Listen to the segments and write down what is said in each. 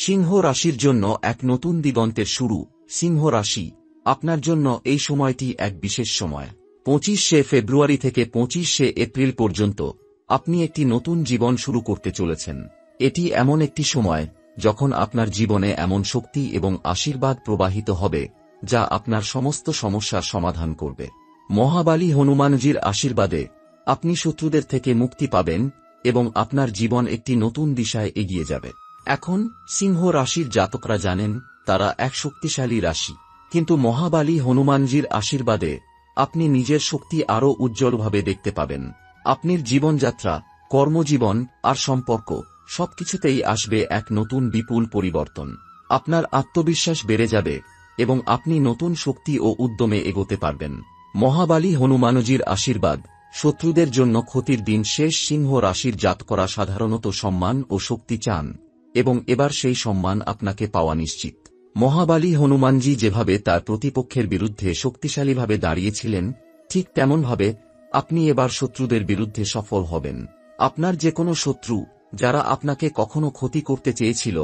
সিংহ রাশির জন্য এক নতুন দিগন্তের শুরু। সিংহ রাশি, আপনার জন্য এই সময়টি এক বিশেষ সময়। 25শে ফেব্রুয়ারি থেকে 25শে এপ্রিল পর্যন্ত আপনি একটি নতুন জীবন শুরু করতে চলেছেন। এটি এমন একটি সময় যখন আপনার জীবনে এমন শক্তি এবং আশীর্বাদ প্রবাহিত হবে যা আপনার সমস্ত সমস্যার সমাধান করবে। মহাবালী হনুমানজির আশীর্বাদে আপনি শত্রুদের থেকে মুক্তি পাবেন এবং আপনার জীবন একটি নতুন দিশায় এগিয়ে যাবে। এখন সিংহ রাশির জাতকরা জানেন তারা এক শক্তিশালী রাশি, কিন্তু মহাবালী হনুমানজির আশীর্বাদে আপনি নিজের শক্তি আরও উজ্জ্বলভাবে দেখতে পাবেন। আপনার জীবনযাত্রা, কর্মজীবন আর সম্পর্ক সবকিছুতেই আসবে এক নতুন বিপুল পরিবর্তন। আপনার আত্মবিশ্বাস বেড়ে যাবে এবং আপনি নতুন শক্তি ও উদ্যমে এগোতে পারবেন। মহাবালী হনুমানজির আশীর্বাদ শত্রুদের জন্য ক্ষতির দিন শেষ। সিংহ রাশির জাতকরা সাধারণত সম্মান ও শক্তি চান এবং এবার সেই সম্মান আপনাকে পাওয়া নিশ্চিত। মহাবালী হনুমানজি যেভাবে তার প্রতিপক্ষের বিরুদ্ধে শক্তিশালীভাবে দাঁড়িয়েছিলেন, ঠিক তেমনভাবে আপনি এবার শত্রুদের বিরুদ্ধে সফল হবেন। আপনার যে কোনো শত্রু যারা আপনাকে কখনো ক্ষতি করতে চেয়েছিল,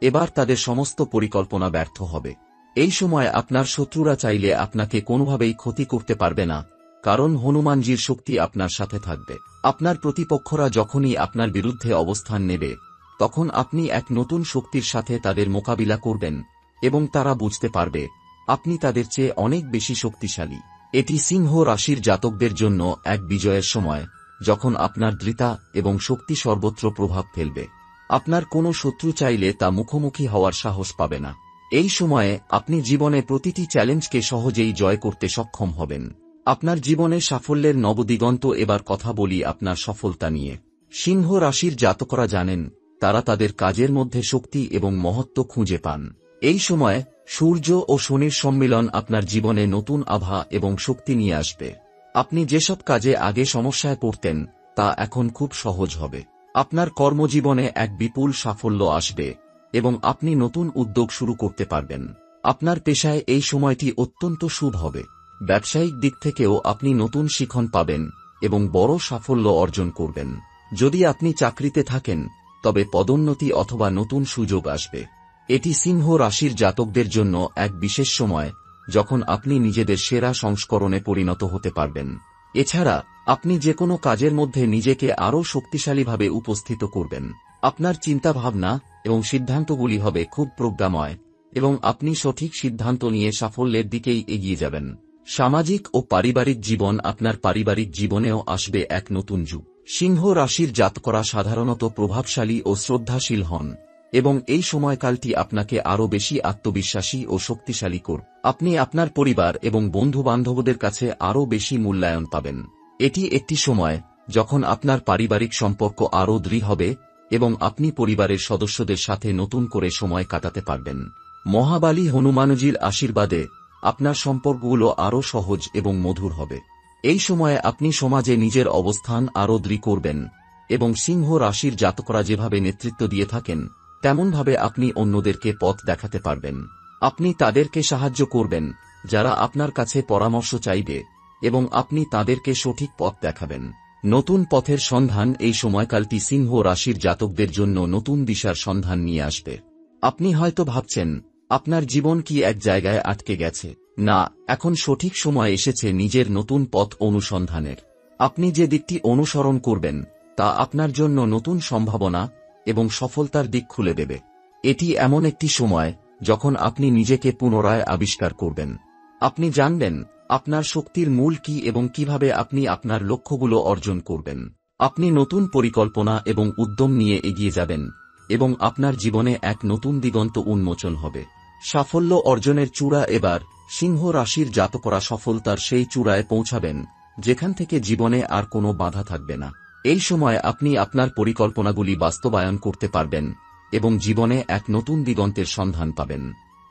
এবার তাদের সমস্ত পরিকল্পনা ব্যর্থ হবে। এই সময় আপনার শত্রুরা চাইলে আপনাকে কোনোভাবেই ক্ষতি করতে পারবে না, কারণ হনুমানজির শক্তি আপনার সাথে থাকবে। আপনার প্রতিপক্ষরা যখনই আপনার বিরুদ্ধে অবস্থান নেবে, তখন আপনি এক নতুন শক্তির সাথে তাদের মোকাবিলা করবেন এবং তারা বুঝতে পারবে আপনি তাদের চেয়ে অনেক বেশি শক্তিশালী। এটি সিংহ রাশির জাতকদের জন্য এক বিজয়ের সময়, যখন আপনার দৃঢ়তা এবং শক্তি সর্বত্র প্রভাব ফেলবে। আপনার কোনো শত্রু চাইলে তা মুখোমুখি হওয়ার সাহস পাবে না। এই সময়ে আপনি জীবনে প্রতিটি চ্যালেঞ্জকে সহজেই জয় করতে সক্ষম হবেন। আপনার জীবনে সাফল্যের নবদিগন্ত। এবার কথা বলি আপনার সফলতা নিয়ে। সিংহ রাশির জাতকরা জানেন তারা তাদের কাজের মধ্যে শক্তি এবং মহত্ব খুঁজে পান। এই সময় সূর্য ও শনির সম্মিলন আপনার জীবনে নতুন আভা এবং শক্তি নিয়ে আসবে। আপনি যেসব কাজে আগে সমস্যায় পড়তেন তা এখন খুব সহজ হবে। আপনার কর্মজীবনে এক বিপুল সাফল্য আসবে এবং আপনি নতুন উদ্যোগ শুরু করতে পারবেন। আপনার পেশায় এই সময়টি অত্যন্ত শুভ হবে। ব্যবসায়িক দিক থেকেও আপনি নতুন শিখন পাবেন এবং বড় সাফল্য অর্জন করবেন। যদি আপনি চাকরিতে থাকেন, তবে পদোন্নতি অথবা নতুন সুযোগ আসবে। এটি সিংহ রাশির জাতকদের জন্য এক বিশেষ সময়, যখন আপনি নিজেদের সেরা সংস্করণে পরিণত হতে পারবেন। এছাড়া আপনি যে কোনো কাজের মধ্যে নিজেকে আরও শক্তিশালীভাবে উপস্থিত করবেন। আপনার চিন্তাভাবনা এবং সিদ্ধান্তগুলি হবে খুব প্রজ্ঞাময় এবং আপনি সঠিক সিদ্ধান্ত নিয়ে সাফল্যের দিকেই এগিয়ে যাবেন। সামাজিক ও পারিবারিক জীবন, আপনার পারিবারিক জীবনেও আসবে এক নতুন যুগ। সিংহ রাশির জাতকরা সাধারণত প্রভাবশালী ও শ্রদ্ধাশীল হন এবং এই সময়কালটি আপনাকে আরও বেশি আত্মবিশ্বাসী ও শক্তিশালী করবে। আপনি আপনার পরিবার এবং বন্ধুবান্ধবদের কাছে আরও বেশি মূল্যায়ন পাবেন। এটি একটি সময় যখন আপনার পারিবারিক সম্পর্ক আরও দৃঢ় হবে এবং আপনি পরিবারের সদস্যদের সাথে নতুন করে সময় কাটাতে পারবেন। মহাবালী হনুমানজির আশীর্বাদে আপনার সম্পর্কগুলো আরও সহজ এবং মধুর হবে। এই সময়ে আপনি সমাজে নিজের অবস্থান আরও দৃঢ় করবেন এবং সিংহ রাশির জাতকরা যেভাবে নেতৃত্ব দিয়ে থাকেন, তেমনভাবে আপনি অন্যদেরকে পথ দেখাতে পারবেন। আপনি তাদেরকে সাহায্য করবেন যারা আপনার কাছে পরামর্শ চাইবে এবং আপনি তাদেরকে সঠিক পথ দেখাবেন। নতুন পথের সন্ধান, এই সময়কালটি সিংহ রাশির জাতকদের জন্য নতুন দিশার সন্ধান নিয়ে আসবে। আপনি হয়তো ভাবছেন আপনার জীবন কি এক জায়গায় আটকে গেছে। না, এখন সঠিক সময় এসেছে নিজের নতুন পথ অনুসন্ধানের। আপনি যে দিকটি অনুসরণ করবেন তা আপনার জন্য নতুন সম্ভাবনা এবং সফলতার দিক খুলে দেবে। এটি এমন একটি সময় যখন আপনি নিজেকে পুনরায় আবিষ্কার করবেন। আপনি জানবেন আপনার শক্তির মূল কি এবং কিভাবে আপনি আপনার লক্ষ্যগুলো অর্জন করবেন। আপনি নতুন পরিকল্পনা এবং উদ্যম নিয়ে এগিয়ে যাবেন এবং আপনার জীবনে এক নতুন দিগন্ত উন্মোচন হবে। সাফল্য অর্জনের চূড়া, এবার সিংহ রাশির জাতকরা সফলতার সেই চূড়ায় পৌঁছাবেন যেখান থেকে জীবনে আর কোনো বাধা থাকবে না। এই সময় আপনি আপনার পরিকল্পনাগুলি বাস্তবায়ন করতে পারবেন এবং জীবনে এক নতুন দিগন্তের সন্ধান পাবেন।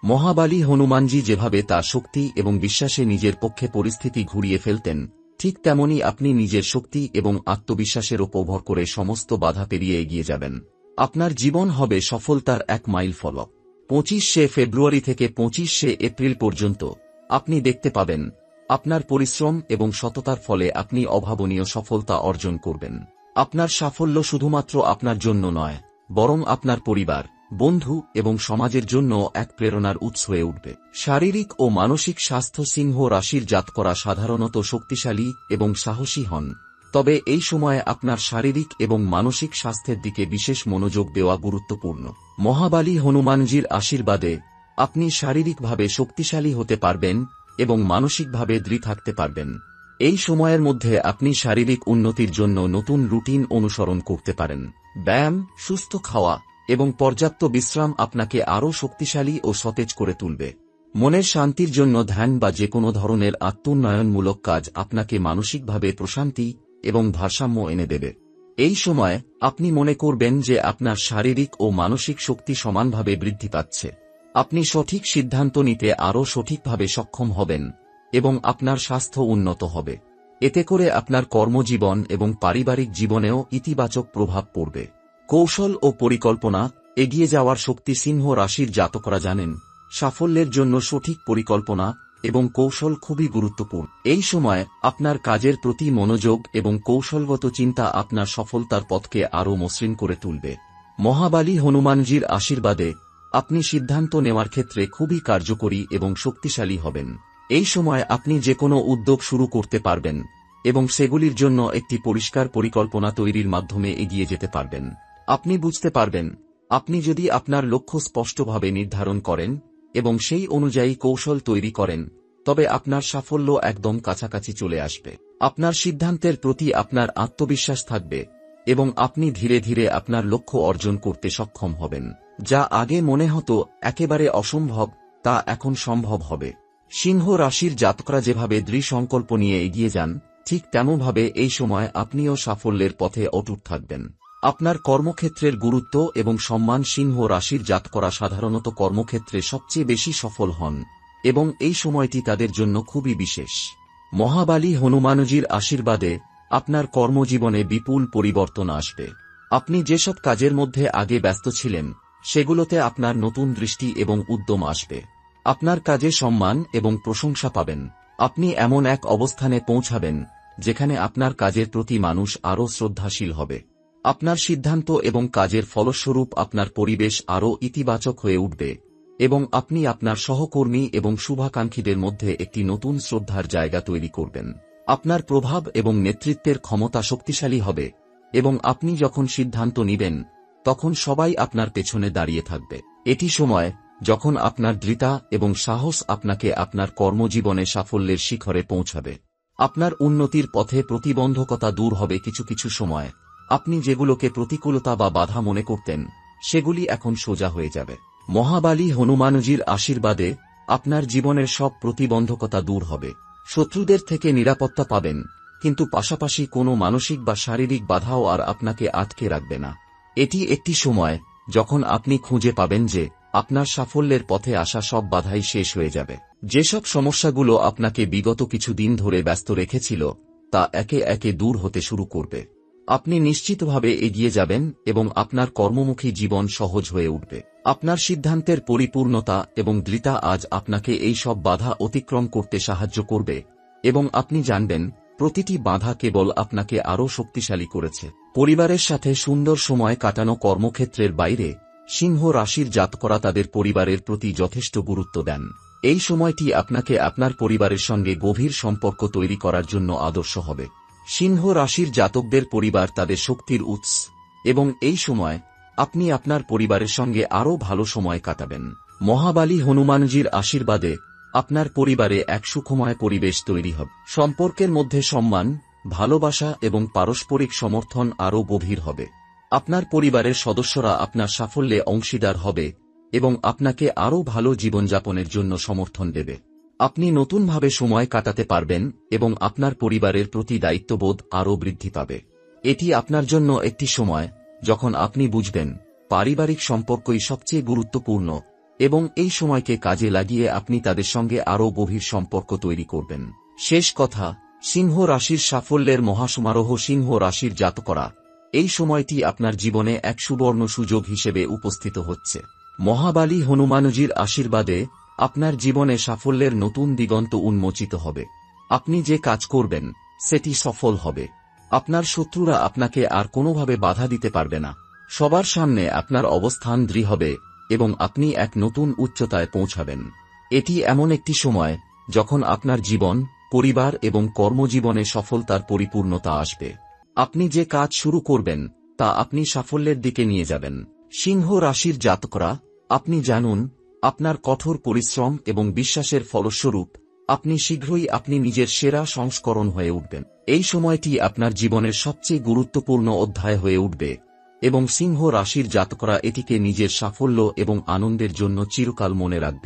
মহাবালী হনুমানজি যেভাবে তার শক্তি এবং বিশ্বাসে নিজের পক্ষে পরিস্থিতি ঘুরিয়ে ফেলতেন, ঠিক তেমনি আপনি নিজের শক্তি এবং আত্মবিশ্বাসের ওপর ভর করে সমস্ত বাধা পেরিয়ে এগিয়ে যাবেন। আপনার জীবন হবে সফলতার এক মাইল ফলক। 25শে ফেব্রুয়ারি থেকে 25শে এপ্রিল পর্যন্ত আপনি দেখতে পাবেন আপনার পরিশ্রম এবং সততার ফলে আপনি অভাবনীয় সফলতা অর্জন করবেন। আপনার সাফল্য শুধুমাত্র আপনার জন্য নয়, বরং আপনার পরিবার, বন্ধু এবং সমাজের জন্য এক প্রেরণার উৎস হয়ে উঠবে। শারীরিক ও মানসিক স্বাস্থ্য সিংহ রাশির জাতকরা সাধারণত শক্তিশালী এবং সাহসী হন, তবে এই সময়ে আপনার শারীরিক এবং মানসিক স্বাস্থ্যের দিকে বিশেষ মনোযোগ দেওয়া গুরুত্বপূর্ণ। মহাবালী হনুমানজির আশীর্বাদে আপনি শারীরিকভাবে শক্তিশালী হতে পারবেন এবং মানসিকভাবে দৃঢ় থাকতে পারবেন। এই সময়ের মধ্যে আপনি শারীরিক উন্নতির জন্য নতুন রুটিন অনুসরণ করতে পারেন। ব্যায়াম, সুস্থ খাওয়া এবং পর্যাপ্ত বিশ্রাম আপনাকে আরও শক্তিশালী ও সতেজ করে তুলবে। মনের শান্তির জন্য ধ্যান বা যেকোনো ধরনের আত্মোন্নয়নমূলক কাজ আপনাকে মানসিকভাবে প্রশান্তি এবং ভারসাম্য এনে দেবে। এই সময় আপনি মনে করবেন যে আপনার শারীরিক ও মানসিক শক্তি সমানভাবে বৃদ্ধি পাচ্ছে। আপনি সঠিক সিদ্ধান্ত নিতে আরও সঠিকভাবে সক্ষম হবেন এবং আপনার স্বাস্থ্য উন্নত হবে। এতে করে আপনার কর্মজীবন এবং পারিবারিক জীবনেও ইতিবাচক প্রভাব পড়বে। কৌশল ও পরিকল্পনা, এগিয়ে যাওয়ার শক্তি সিংহ রাশির জাতকরা জানেন, সাফল্যের জন্য সঠিক পরিকল্পনা এবং কৌশল খুবই গুরুত্বপূর্ণ। এই সময় আপনার কাজের প্রতি মনোযোগ এবং কৌশলগত চিন্তা আপনার সফলতার পথকে আরও মসৃণ করে তুলবে। মহাবালী হনুমানজির আশীর্বাদে আপনি সিদ্ধান্ত নেওয়ার ক্ষেত্রে খুবই কার্যকরী এবং শক্তিশালী হবেন। এই সময় আপনি যেকোনো উদ্যোগ শুরু করতে পারবেন এবং সেগুলির জন্য একটি পরিষ্কার পরিকল্পনা তৈরির মাধ্যমে এগিয়ে যেতে পারবেন। আপনি বুঝতে পারবেন, আপনি যদি আপনার লক্ষ্য স্পষ্টভাবে নির্ধারণ করেন এবং সেই অনুযায়ী কৌশল তৈরি করেন, তবে আপনার সাফল্য একদম কাছাকাছি চলে আসবে। আপনার সিদ্ধান্তের প্রতি আপনার আত্মবিশ্বাস থাকবে এবং আপনি ধীরে ধীরে আপনার লক্ষ্য অর্জন করতে সক্ষম হবেন। যা আগে মনে হতো একেবারে অসম্ভব, তা এখন সম্ভব হবে। সিংহ রাশির জাতকরা যেভাবে দৃঢ় সংকল্প নিয়ে এগিয়ে যান, ঠিক তেমনভাবে এই সময় আপনিও সাফল্যের পথে অটুট থাকবেন। আপনার কর্মক্ষেত্রের গুরুত্ব এবং সম্মান, সিংহ রাশির জাতকরা সাধারণত কর্মক্ষেত্রে সবচেয়ে বেশি সফল হন এবং এই সময়টি তাদের জন্য খুবই বিশেষ। মহাবালী হনুমানজির আশীর্বাদে আপনার কর্মজীবনে বিপুল পরিবর্তন আসবে। আপনি যেসব কাজের মধ্যে আগে ব্যস্ত ছিলেন, সেগুলোতে আপনার নতুন দৃষ্টি এবং উদ্যম আসবে। আপনার কাজে সম্মান এবং প্রশংসা পাবেন। আপনি এমন এক অবস্থানে পৌঁছাবেন যেখানে আপনার কাজের প্রতি মানুষ আরও শ্রদ্ধাশীল হবে। আপনার সিদ্ধান্ত এবং কাজের ফলস্বরূপ আপনার পরিবেশ আরও ইতিবাচক হয়ে উঠবে এবং আপনি আপনার সহকর্মী এবং শুভাকাঙ্ক্ষীদের মধ্যে একটি নতুন শ্রদ্ধার জায়গা তৈরি করবেন। আপনার প্রভাব এবং নেতৃত্বের ক্ষমতা শক্তিশালী হবে এবং আপনি যখন সিদ্ধান্ত নেবেন, তখন সবাই আপনার পেছনে দাঁড়িয়ে থাকবে। এটি সময় যখন আপনার দৃঢ়তা এবং সাহস আপনাকে আপনার কর্মজীবনে সাফল্যের শিখরে পৌঁছাবে। আপনার উন্নতির পথে প্রতিবন্ধকতা দূর হবে। কিছু কিছু সময় আপনি যেগুলোকে প্রতিকূলতা বা বাধা মনে করতেন, সেগুলি এখন সোজা হয়ে যাবে। মহাবালী হনুমানজির আশীর্বাদে আপনার জীবনের সব প্রতিবন্ধকতা দূর হবে। শত্রুদের থেকে নিরাপত্তা পাবেন, কিন্তু পাশাপাশি কোনো মানসিক বা শারীরিক বাধাও আর আপনাকে আটকে রাখবে না। এটি একটি সময় যখন আপনি খুঁজে পাবেন যে আপনার সাফল্যের পথে আসা সব বাধাই শেষ হয়ে যাবে। যেসব সমস্যাগুলো আপনাকে বিগত কিছু দিন ধরে ব্যস্ত রেখেছিল, তা একে একে দূর হতে শুরু করবে। আপনি নিশ্চিতভাবে এগিয়ে যাবেন এবং আপনার কর্মমুখী জীবন সহজ হয়ে উঠবে। আপনার সিদ্ধান্তের পরিপূর্ণতা এবং দৃঢ়তা আজ আপনাকে এই সব বাধা অতিক্রম করতে সাহায্য করবে এবং আপনি জানবেন, প্রতিটি বাধা কেবল আপনাকে আরও শক্তিশালী করেছে। পরিবারের সাথে সুন্দর সময় কাটানো, কর্মক্ষেত্রের বাইরে সিংহ রাশির জাতকরা তাদের পরিবারের প্রতি যথেষ্ট গুরুত্ব দেন। এই সময়টি আপনাকে আপনার পরিবারের সঙ্গে গভীর সম্পর্ক তৈরি করার জন্য আদর্শ হবে। সিংহ রাশির জাতকদের পরিবার তাদের শক্তির উৎস এবং এই সময় আপনি আপনার পরিবারের সঙ্গে আরও ভালো সময় কাটাবেন। মহাবালী হনুমানজির আশীর্বাদে আপনার পরিবারে এক সুখময় পরিবেশ তৈরি হবে। সম্পর্কের মধ্যে সম্মান, ভালোবাসা এবং পারস্পরিক সমর্থন আরও গভীর হবে। আপনার পরিবারের সদস্যরা আপনার সাফল্যে অংশীদার হবে এবং আপনাকে আরও ভালো জীবনযাপনের জন্য সমর্থন দেবে। আপনি নতুনভাবে সময় কাটাতে পারবেন এবং আপনার পরিবারের প্রতি দায়িত্ববোধ আরও বৃদ্ধি পাবে। এটি আপনার জন্য একটি সময় যখন আপনি বুঝবেন, পারিবারিক সম্পর্কই সবচেয়ে গুরুত্বপূর্ণ এবং এই সময়কে কাজে লাগিয়ে আপনি তাদের সঙ্গে আরও গভীর সম্পর্ক তৈরি করবেন। শেষ কথা, সিংহ রাশির সাফল্যের মহাসমারোহ। সিংহ রাশির জাতকরা এই সময়টি আপনার জীবনে এক সুবর্ণ সুযোগ হিসেবে উপস্থিত হচ্ছে। মহাবালী হনুমানজির আশীর্বাদে আপনার জীবনে সাফল্যের নতুন দিগন্ত উন্মোচিত হবে। আপনি যে কাজ করবেন সেটি সফল হবে। আপনার শত্রুরা আপনাকে আর কোনোভাবে বাধা দিতে পারবে না। সবার সামনে আপনার অবস্থান দৃঢ় হবে এবং আপনি এক নতুন উচ্চতায় পৌঁছাবেন। এটি এমন একটি সময় যখন আপনার জীবন, পরিবার এবং কর্মজীবনে সফলতার পরিপূর্ণতা আসবে। আপনি যে কাজ শুরু করবেন তা আপনি সাফল্যের দিকে নিয়ে যাবেন। সিংহ রাশির জাতকরা, আপনি জানুন, আপনার কঠোর পরিশ্রম এবং বিশ্বাসের ফলস্বরূপ আপনি শীঘ্রই আপনি নিজের সেরা সংস্করণ হয়ে উঠবেন। এই সময়টি আপনার জীবনের সবচেয়ে গুরুত্বপূর্ণ অধ্যায় হয়ে উঠবে এবং সিংহ রাশির জাতকরা এটিকে নিজের সাফল্য এবং আনন্দের জন্য চিরকাল মনে রাখবেন।